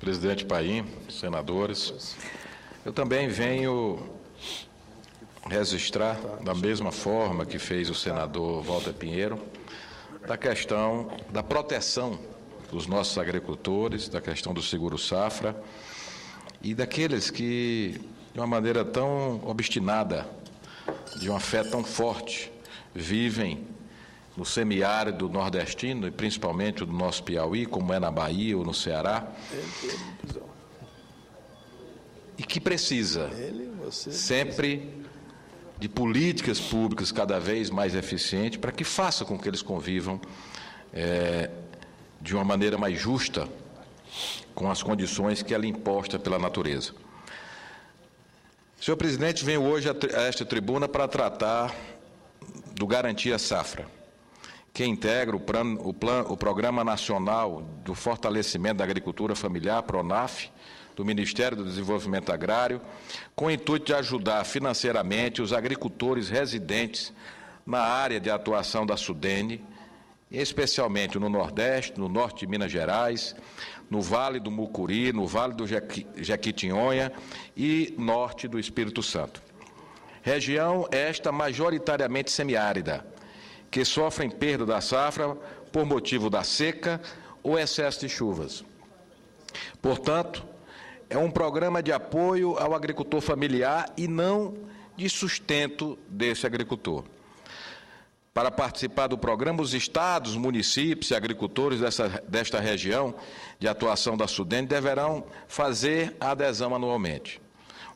presidente Paim, senadores, eu também venho registrar, da mesma forma que fez o senador Walter Pinheiro, da questão da proteção dos nossos agricultores, da questão do seguro-safra e daqueles que, de uma maneira tão obstinada, de uma fé tão forte, vivem no semiárido nordestino e principalmente do nosso Piauí, como é na Bahia ou no Ceará, e que precisa sempre de políticas públicas cada vez mais eficientes para que faça com que eles convivam de uma maneira mais justa com as condições que ela imposta pela natureza. Senhor presidente, venho hoje a esta tribuna para tratar do Garantia Safra, que integra o Programa Nacional do Fortalecimento da Agricultura Familiar, PRONAF, do Ministério do Desenvolvimento Agrário, com o intuito de ajudar financeiramente os agricultores residentes na área de atuação da SUDENE, especialmente no Nordeste, no Norte de Minas Gerais, no Vale do Mucuri, no Vale do Jequitinhonha e Norte do Espírito Santo. Região esta majoritariamente semiárida, que sofrem perda da safra por motivo da seca ou excesso de chuvas. Portanto, é um programa de apoio ao agricultor familiar e não de sustento desse agricultor. Para participar do programa, os estados, municípios e agricultores desta região de atuação da SUDENE deverão fazer a adesão anualmente.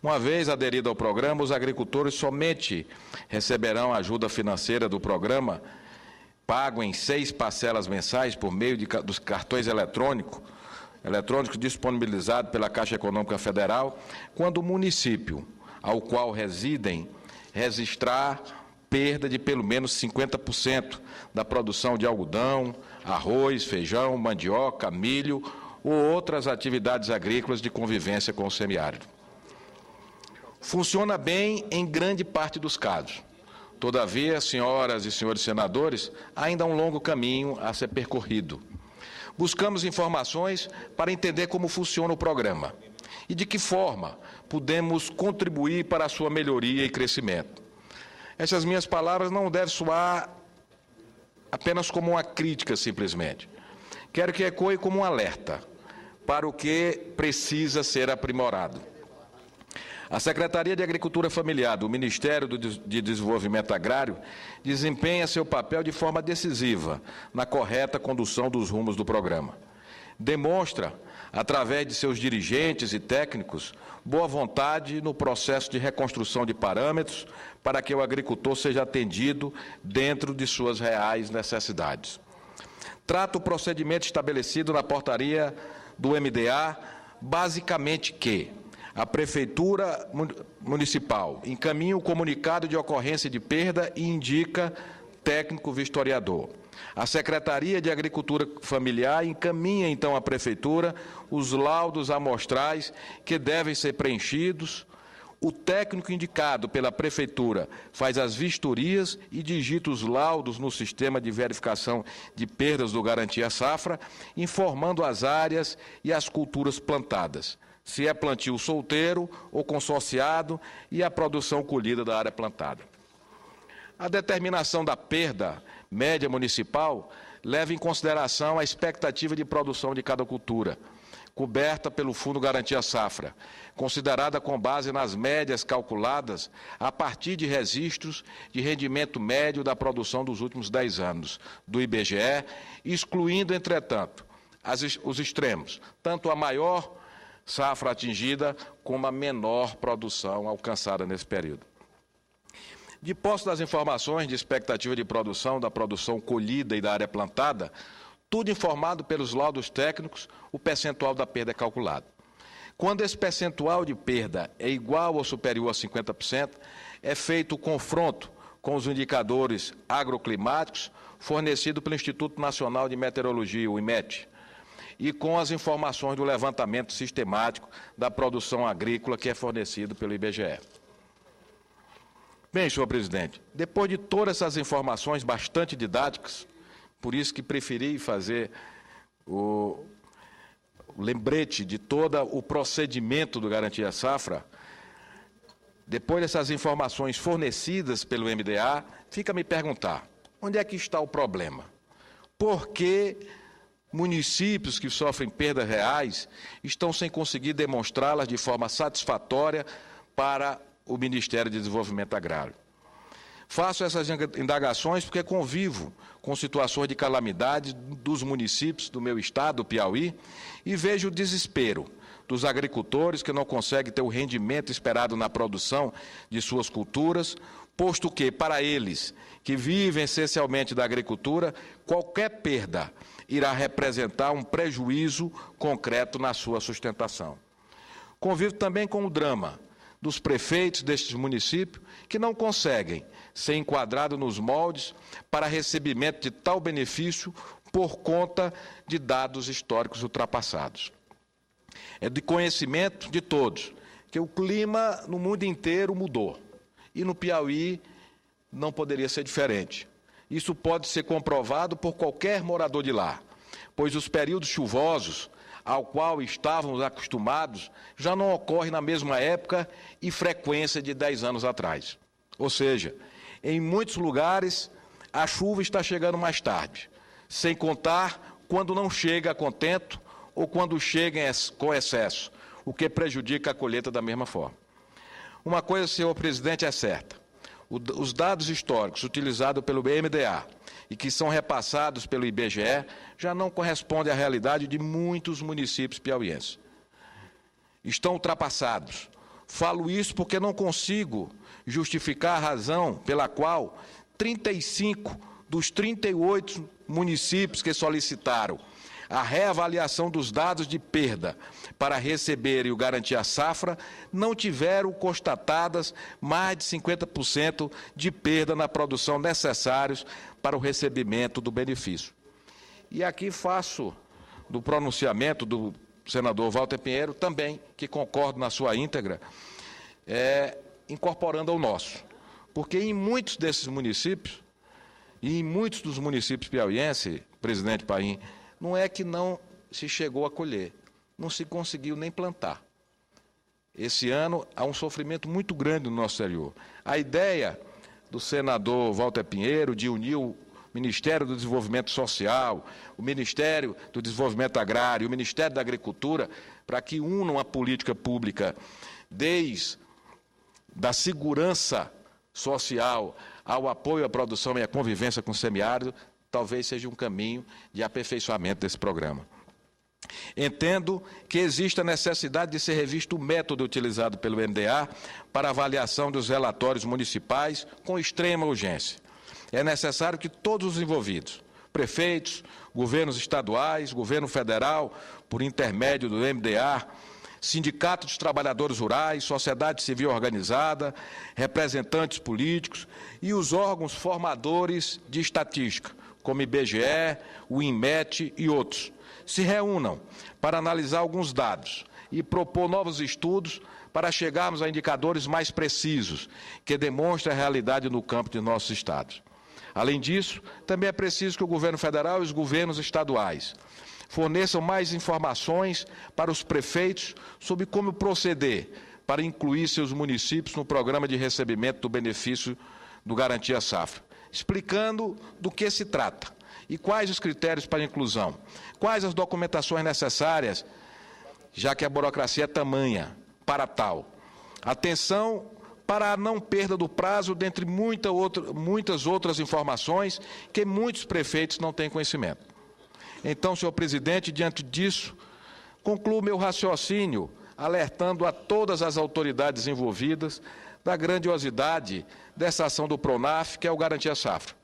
Uma vez aderido ao programa, os agricultores somente receberão a ajuda financeira do programa, pago em 6 parcelas mensais por meio dos cartões eletrônicos disponibilizados pela Caixa Econômica Federal, quando o município ao qual residem registrar perda de pelo menos 50% da produção de algodão, arroz, feijão, mandioca, milho ou outras atividades agrícolas de convivência com o semiárido. Funciona bem em grande parte dos casos. Todavia, senhoras e senhores senadores, ainda há um longo caminho a ser percorrido. Buscamos informações para entender como funciona o programa e de que forma podemos contribuir para a sua melhoria e crescimento. Essas minhas palavras não devem soar apenas como uma crítica, simplesmente. Quero que ecoe como um alerta para o que precisa ser aprimorado. A Secretaria de Agricultura Familiar do Ministério de Desenvolvimento Agrário desempenha seu papel de forma decisiva na correta condução dos rumos do programa. Demonstra, através de seus dirigentes e técnicos, boa vontade no processo de reconstrução de parâmetros para que o agricultor seja atendido dentro de suas reais necessidades. Trata o procedimento estabelecido na portaria do MDA, basicamente que a Prefeitura Municipal encaminha o comunicado de ocorrência de perda e indica técnico vistoriador. A Secretaria de Agricultura Familiar encaminha, então, à Prefeitura os laudos amostrais que devem ser preenchidos. O técnico indicado pela Prefeitura faz as vistorias e digita os laudos no sistema de verificação de perdas do Garantia Safra, informando as áreas e as culturas plantadas, se é plantio solteiro ou consorciado e a produção colhida da área plantada. A determinação da perda média municipal leva em consideração a expectativa de produção de cada cultura, coberta pelo Fundo Garantia Safra, considerada com base nas médias calculadas a partir de registros de rendimento médio da produção dos últimos 10 anos, do IBGE, excluindo, entretanto, os extremos, tanto a maior safra atingida como a menor produção alcançada nesse período. De posse das informações de expectativa de produção, da produção colhida e da área plantada, tudo informado pelos laudos técnicos, o percentual da perda é calculado. Quando esse percentual de perda é igual ou superior a 50%, é feito o confronto com os indicadores agroclimáticos fornecidos pelo Instituto Nacional de Meteorologia, o IMET, e com as informações do levantamento sistemático da produção agrícola que é fornecido pelo IBGE. Bem, senhor presidente, depois de todas essas informações bastante didáticas, por isso que preferi fazer o lembrete de todo o procedimento do Garantia Safra, depois dessas informações fornecidas pelo MDA, fica a me perguntar, onde é que está o problema? Por que municípios que sofrem perdas reais estão sem conseguir demonstrá-las de forma satisfatória para o Ministério de Desenvolvimento Agrário? Faço essas indagações porque convivo com situações de calamidade dos municípios do meu estado, do Piauí, e vejo o desespero dos agricultores que não conseguem ter o rendimento esperado na produção de suas culturas, posto que, para eles, que vivem essencialmente da agricultura, qualquer perda irá representar um prejuízo concreto na sua sustentação. Convivo também com o drama dos prefeitos destes municípios que não conseguem ser enquadrados nos moldes para recebimento de tal benefício por conta de dados históricos ultrapassados. É de conhecimento de todos que o clima no mundo inteiro mudou e no Piauí não poderia ser diferente. Isso pode ser comprovado por qualquer morador de lá, pois os períodos chuvosos ao qual estávamos acostumados já não ocorrem na mesma época e frequência de 10 anos atrás. Ou seja, em muitos lugares a chuva está chegando mais tarde, sem contar quando não chega a contento ou quando chega com excesso, o que prejudica a colheita da mesma forma. Uma coisa, senhor presidente, é certa. Os dados históricos utilizados pelo MDA e que são repassados pelo IBGE já não correspondem à realidade de muitos municípios piauienses. Estão ultrapassados. Falo isso porque não consigo justificar a razão pela qual 35 dos 38 municípios que solicitaram a reavaliação dos dados de perda para receberem o Garantia Safra não tiveram constatadas mais de 50% de perda na produção necessários para o recebimento do benefício. E aqui faço do pronunciamento do senador Walter Pinheiro também, que concordo na sua íntegra, incorporando ao nosso. Porque em muitos desses municípios, e em muitos dos municípios piauienses, presidente Paim, não é que não se chegou a colher, não se conseguiu nem plantar. Esse ano há um sofrimento muito grande no nosso exterior. A ideia do senador Walter Pinheiro de unir o Ministério do Desenvolvimento Social, o Ministério do Desenvolvimento Agrário, o Ministério da Agricultura, para que unam a política pública desde da segurança social ao apoio à produção e à convivência com o semiárido, talvez seja um caminho de aperfeiçoamento desse programa. Entendo que existe a necessidade de ser revisto o método utilizado pelo MDA para avaliação dos relatórios municipais com extrema urgência. É necessário que todos os envolvidos, prefeitos, governos estaduais, governo federal, por intermédio do MDA, Sindicato dos Trabalhadores Rurais, sociedade civil organizada, representantes políticos e os órgãos formadores de estatística, como o IBGE, o INMET e outros, se reúnam para analisar alguns dados e propor novos estudos para chegarmos a indicadores mais precisos, que demonstrem a realidade no campo de nossos estados. Além disso, também é preciso que o governo federal e os governos estaduais forneçam mais informações para os prefeitos sobre como proceder para incluir seus municípios no programa de recebimento do benefício do Garantia Safra, explicando do que se trata e quais os critérios para a inclusão, quais as documentações necessárias, já que a burocracia é tamanha para tal. Atenção para a não perda do prazo, dentre muitas outras informações que muitos prefeitos não têm conhecimento. Então, senhor presidente, diante disso, concluo meu raciocínio alertando a todas as autoridades envolvidas da grandiosidade dessa ação do PRONAF, que é o Garantia Safra.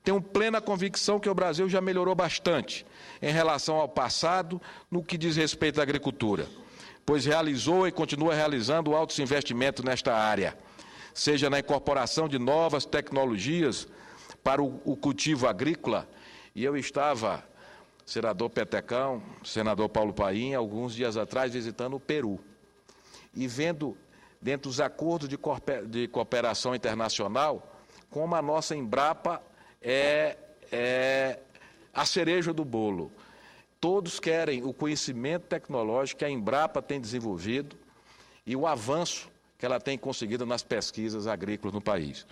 Tenho plena convicção que o Brasil já melhorou bastante em relação ao passado no que diz respeito à agricultura, pois realizou e continua realizando altos investimentos nesta área, seja na incorporação de novas tecnologias para o cultivo agrícola. E eu estava, senador Petecão, senador Paulo Paim, alguns dias atrás visitando o Peru e vendo, dentro dos acordos de cooperação internacional, como a nossa Embrapa é a cereja do bolo. Todos querem o conhecimento tecnológico que a Embrapa tem desenvolvido e o avanço que ela tem conseguido nas pesquisas agrícolas no país.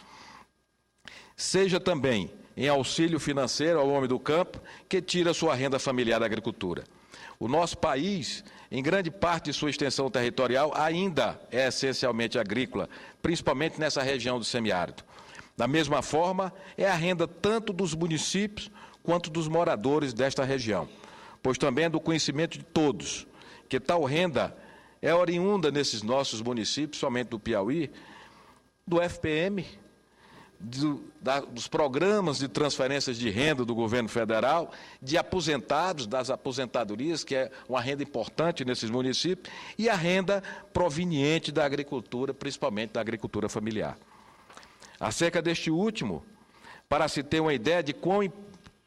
Seja também em auxílio financeiro ao homem do campo, que tira sua renda familiar da agricultura. O nosso país, em grande parte de sua extensão territorial, ainda é essencialmente agrícola, principalmente nessa região do semiárido. Da mesma forma, é a renda tanto dos municípios quanto dos moradores desta região, pois também é do conhecimento de todos que tal renda é oriunda nesses nossos municípios, somente do Piauí, do FPM, dos programas de transferências de renda do governo federal, de aposentados, das aposentadorias, que é uma renda importante nesses municípios, e a renda proveniente da agricultura, principalmente da agricultura familiar. Acerca deste último, para se ter uma ideia de quão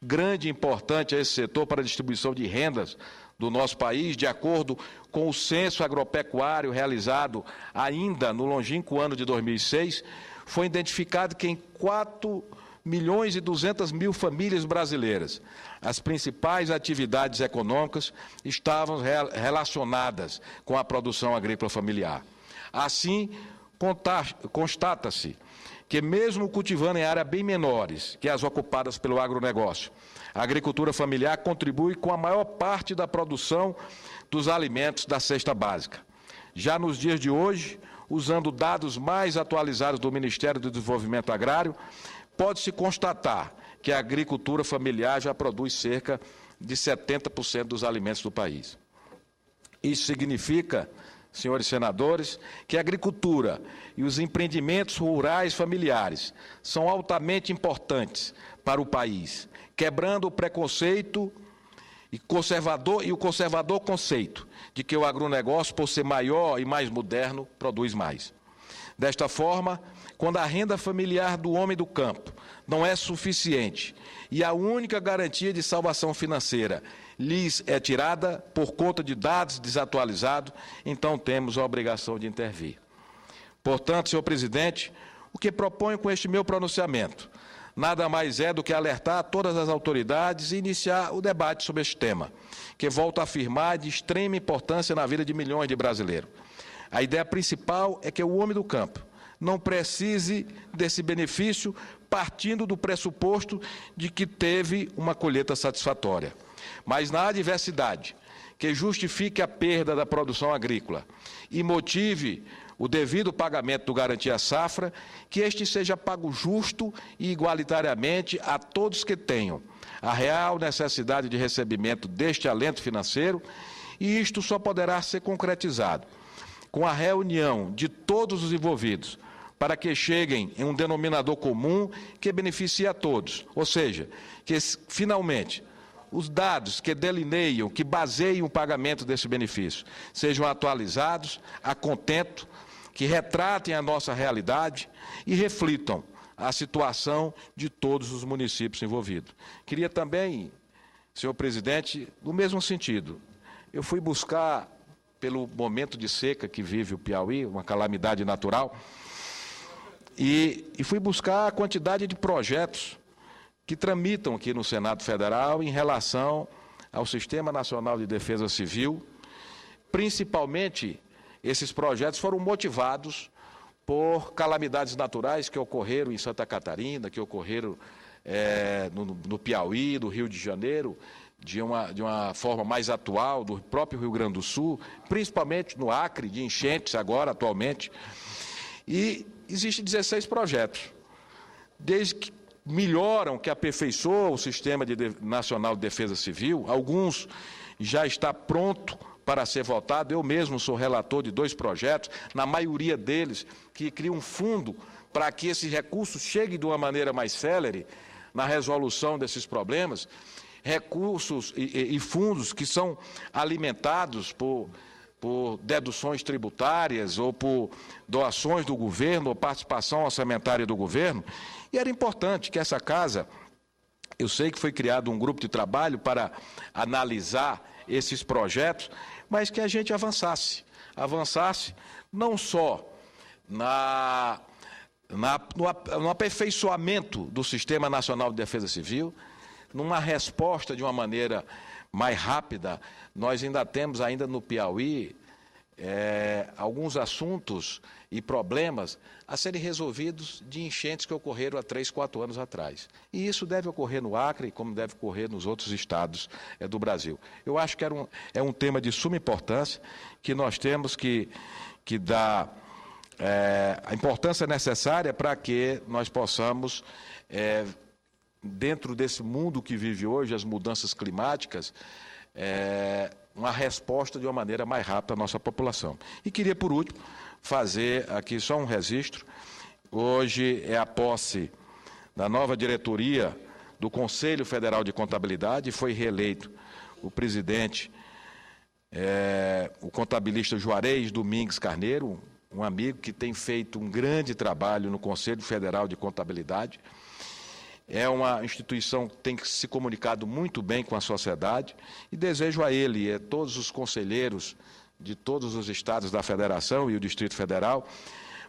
grande e importante é esse setor para a distribuição de rendas do nosso país, de acordo com o censo agropecuário realizado ainda no longínquo ano de 2006, foi identificado que em 4.200.000 famílias brasileiras, as principais atividades econômicas estavam relacionadas com a produção agrícola familiar. Assim, constata-se que mesmo cultivando em áreas bem menores que as ocupadas pelo agronegócio, a agricultura familiar contribui com a maior parte da produção dos alimentos da cesta básica. Já nos dias de hoje, usando dados mais atualizados do Ministério do Desenvolvimento Agrário, pode-se constatar que a agricultura familiar já produz cerca de 70% dos alimentos do país. Isso significa, senhores senadores, que a agricultura e os empreendimentos rurais familiares são altamente importantes para o país, quebrando o preconceito e o conservador conceito de que o agronegócio, por ser maior e mais moderno, produz mais. Desta forma, quando a renda familiar do homem do campo não é suficiente e a única garantia de salvação financeira lhes é tirada por conta de dados desatualizados, então temos a obrigação de intervir. Portanto, senhor presidente, o que proponho com este meu pronunciamento nada mais é do que alertar todas as autoridades e iniciar o debate sobre este tema, que volto a afirmar de extrema importância na vida de milhões de brasileiros. A ideia principal é que o homem do campo não precise desse benefício partindo do pressuposto de que teve uma colheita satisfatória. Mas na adversidade que justifique a perda da produção agrícola e motive o devido pagamento do Garantia Safra, que este seja pago justo e igualitariamente a todos que tenham a real necessidade de recebimento deste alento financeiro, e isto só poderá ser concretizado com a reunião de todos os envolvidos, para que cheguem em um denominador comum que beneficie a todos, ou seja, que finalmente os dados que delineiam, que baseiam o pagamento desse benefício, sejam atualizados a contento, que retratem a nossa realidade e reflitam a situação de todos os municípios envolvidos. Queria também, senhor presidente, no mesmo sentido, eu fui buscar, pelo momento de seca que vive o Piauí, uma calamidade natural, e fui buscar a quantidade de projetos que tramitam aqui no Senado Federal em relação ao Sistema Nacional de Defesa Civil. Principalmente, esses projetos foram motivados por calamidades naturais que ocorreram em Santa Catarina, que ocorreram no Piauí, no Rio de Janeiro, de uma forma mais atual, do próprio Rio Grande do Sul, principalmente no Acre, de enchentes agora, atualmente. E existem 16 projetos, desde que melhoram, que aperfeiçoam o Sistema Nacional de Defesa Civil. Alguns já está pronto para ser votado. Eu mesmo sou relator de 2 projetos, na maioria deles, que criam um fundo para que esses recursos cheguem de uma maneira mais célere na resolução desses problemas, recursos e fundos que são alimentados por deduções tributárias ou por doações do governo ou participação orçamentária do governo. E era importante que essa casa, eu sei que foi criado um grupo de trabalho para analisar esses projetos, mas que a gente avançasse não só no aperfeiçoamento do Sistema Nacional de Defesa Civil, numa resposta de uma maneira mais rápida, nós ainda temos no Piauí alguns assuntos e problemas a serem resolvidos de enchentes que ocorreram há 3, 4 anos atrás. E isso deve ocorrer no Acre, como deve ocorrer nos outros estados do Brasil. Eu acho que é um tema de suma importância, que nós temos que dar a importância necessária para que nós possamos, dentro desse mundo que vive hoje, as mudanças climáticas, uma resposta de uma maneira mais rápida à nossa população. E queria, por último, fazer aqui só um registro. Hoje é a posse da nova diretoria do Conselho Federal de Contabilidade, foi reeleito o presidente, o contabilista Juarez Domingues Carneiro, um amigo que tem feito um grande trabalho no Conselho Federal de Contabilidade. É uma instituição que tem se comunicado muito bem com a sociedade e desejo a ele e a todos os conselheiros de todos os estados da Federação e o Distrito Federal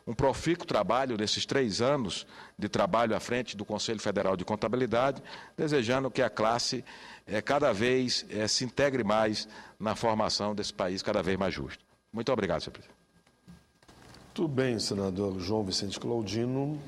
um profícuo trabalho nesses 3 anos de trabalho à frente do Conselho Federal de Contabilidade, desejando que a classe cada vez se integre mais na formação desse país cada vez mais justo. Muito obrigado, senhor presidente. Muito bem, senador João Vicente Claudino.